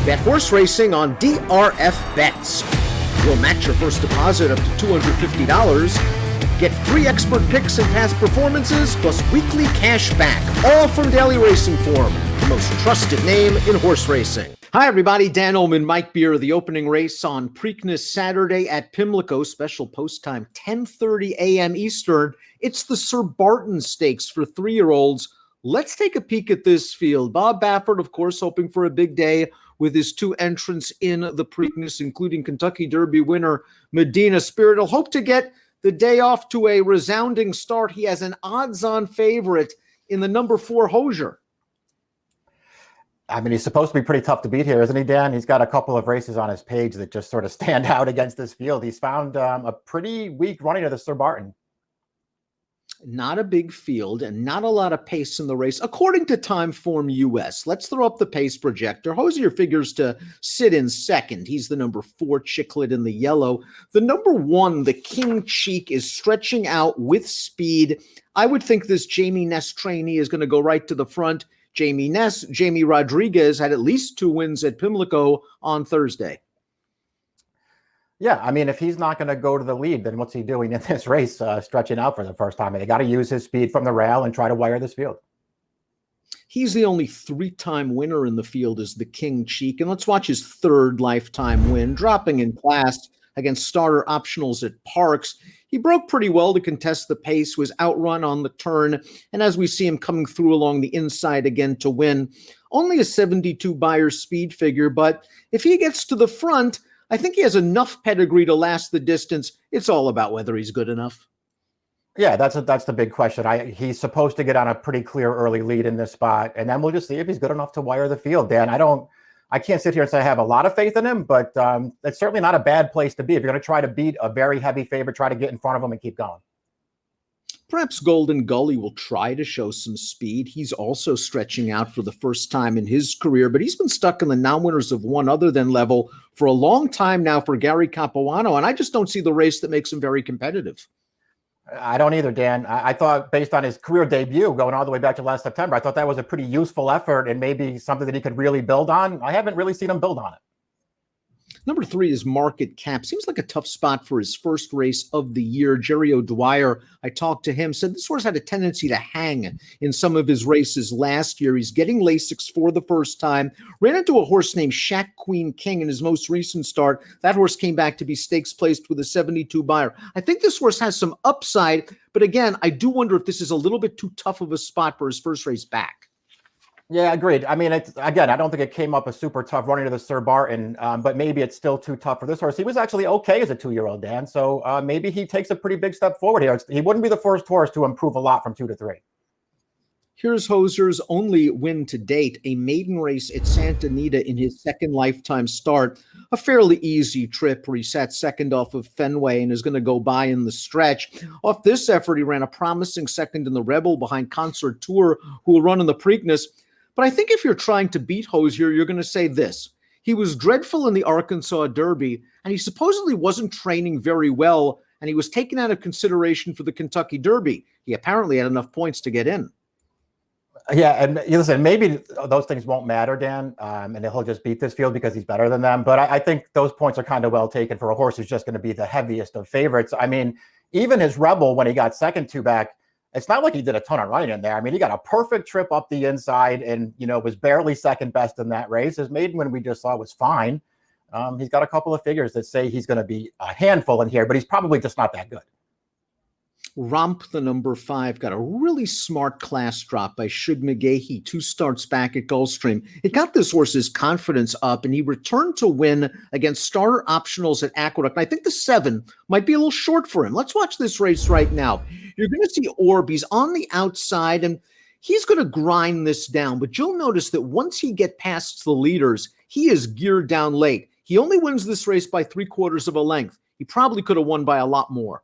Bet horse racing on DRF Bets. We'll match your first deposit up to $250. Get free expert picks and past performances, plus weekly cash back, all from Daily Racing Form, the most trusted name in horse racing. Hi, everybody. Dan Illman, Mike Beer. The opening race on Preakness Saturday at Pimlico. Special post time, 10:30 a.m. Eastern. It's the Sir Barton Stakes for 3-year-olds. Let's take a peek at this field. Bob Baffert, of course, hoping for a big day with his 2 entrants in the Preakness, including Kentucky Derby winner Medina Spirit. He'll hope to get the day off to a resounding start. He has an odds-on favorite in the number 4 Hosier. I mean, he's supposed to be pretty tough to beat here, isn't he, Dan? He's got a couple of races on his page that just sort of stand out against this field. He's found a pretty weak running of the Sir Barton. Not a big field and not a lot of pace in the race, according to Timeform US. Let's throw up the pace projector. Hosier figures to sit in second. He's the number 4 Chicklet in the yellow. The number 1, the King Cheek, is stretching out with speed. I would think this Jamie Ness trainee is going to go right to the front. Jamie Ness, Jamie Rodriguez had at least 2 wins at Pimlico on Thursday. Yeah, I mean, if he's not going to go to the lead, then what's he doing in this race, stretching out for the first time? They got to use his speed from the rail and try to wire this field. He's the only 3-time winner in the field as the King Cheek. And let's watch his 3rd lifetime win, dropping in class against starter optionals at Parks. He broke pretty well to contest the pace, was outrun on the turn, and as we see him coming through along the inside again to win. Only a 72 Beyer speed figure, but if he gets to the front, I think he has enough pedigree to last the distance. It's all about whether he's good enough. Yeah, that's the big question. He's supposed to get on a pretty clear early lead in this spot, and then we'll just see if he's good enough to wire the field, Dan. I can't sit here and say I have a lot of faith in him, but it's certainly not a bad place to be. If you're going to try to beat a very heavy favorite, try to get in front of him and keep going. Perhaps Golden Gully will try to show some speed. He's also stretching out for the first time in his career, but he's been stuck in the non-winners of one other than level for a long time now for Gary Capuano, and I just don't see the race that makes him very competitive. I don't either, Dan. I thought based on his career debut going all the way back to last September, I thought that was a pretty useful effort and maybe something that he could really build on. I haven't really seen him build on it. Number 3 is Market Cap. Seems like a tough spot for his first race of the year. Jerry O'Dwyer, I talked to him, said this horse had a tendency to hang in some of his races last year. He's getting Lasix for the first time. Ran into a horse named Shack Queen King in his most recent start. That horse came back to be stakes placed with a 72 Beyer. I think this horse has some upside, but again, I do wonder if this is a little bit too tough of a spot for his first race back. Yeah, agreed. I mean, again, I don't think it came up a super tough running to the Sir Barton, but maybe it's still too tough for this horse. He was actually okay as a 2-year-old, Dan, so maybe he takes a pretty big step forward here. He wouldn't be the first horse to improve a lot from 2 to 3. Here's Hosier's only win to date, a maiden race at Santa Anita in his 2nd lifetime start. A fairly easy trip where he sat second off of Fenway and is going to go by in the stretch. Off this effort, he ran a promising second in the Rebel behind Concert Tour, who will run in the Preakness. But I think if you're trying to beat Hosier, you're going to say this. He was dreadful in the Arkansas Derby, and he supposedly wasn't training very well, and he was taken out of consideration for the Kentucky Derby. He apparently had enough points to get in. Yeah, and listen, maybe those things won't matter, Dan, and he'll just beat this field because he's better than them. But I think those points are kind of well taken for a horse who's just going to be the heaviest of favorites. I mean, even his Rebel, when he got second 2 back, it's not like he did a ton of running in there. I mean, he got a perfect trip up the inside and, was barely second best in that race. His maiden win we just saw was fine. He's got a couple of figures that say he's going to be a handful in here, but he's probably just not that good. Romp, the number 5, got a really smart class drop by Shug McGahee 2 starts back at Gulfstream. It got this horse's confidence up, and he returned to win against starter optionals at Aqueduct. And I think the 7 might be a little short for him. Let's watch this race right now. You're going to see Orb. He's on the outside, and he's going to grind this down. But you'll notice that once he gets past the leaders, he is geared down late. He only wins this race by 3/4 of a length. He probably could have won by a lot more.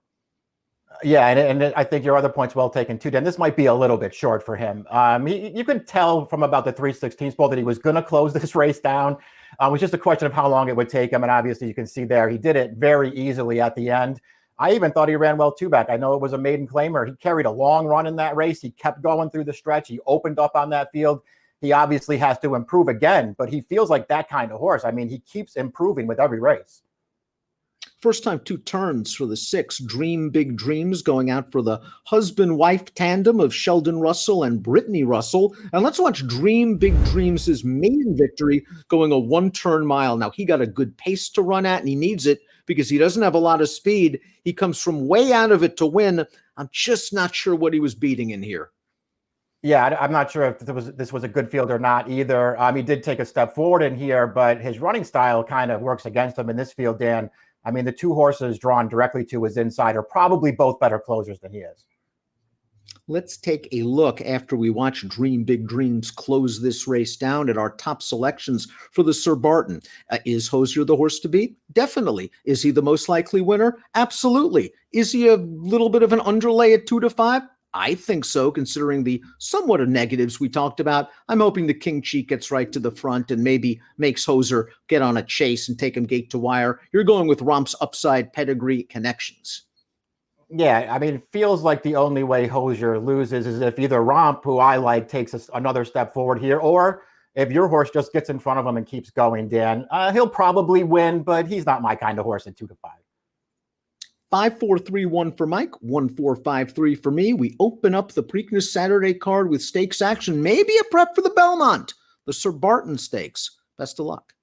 Yeah, and I think your other point's well taken too, Dan. This might be a little bit short for him. You could tell from about the 3/16 pole that he was going to close this race down. It was just a question of how long it would take him, and obviously you can see there he did it very easily at the end. I even thought he ran well 2-back. I know it was a maiden claimer. He carried a long run in that race. He kept going through the stretch. He opened up on that field. He obviously has to improve again, but he feels like that kind of horse. I mean, he keeps improving with every race. First time 2 turns for the 6, Dream Big Dreams, going out for the husband-wife tandem of Sheldon Russell and Brittany Russell. And let's watch Dream Big Dreams' maiden victory, going a 1-turn mile. Now, he got a good pace to run at, and he needs it because he doesn't have a lot of speed. He comes from way out of it to win. I'm just not sure what he was beating in here. Yeah, I'm not sure if this was a good field or not either. He did take a step forward in here, but his running style kind of works against him in this field, Dan. I mean, the 2 horses drawn directly to his inside are probably both better closers than he is. Let's take a look after we watch Dream Big Dreams close this race down at our top selections for the Sir Barton. Is Hosier the horse to beat? Definitely. Is he the most likely winner? Absolutely. Is he a little bit of an underlay at 2 to 5? I think so, considering the somewhat of negatives we talked about. I'm hoping the King Cheek gets right to the front and maybe makes Hosier get on a chase and take him gate to wire. You're going with Romp's upside pedigree connections. Yeah, I mean, it feels like the only way Hosier loses is if either Romp, who I like, takes another step forward here, or if your horse just gets in front of him and keeps going, Dan. He'll probably win, but he's not my kind of horse at 2 to 5. 5-4-3-1 for Mike, 1-4-5-3 for me. We open up the Preakness Saturday card with stakes action, maybe a prep for the Belmont, the Sir Barton Stakes. Best of luck.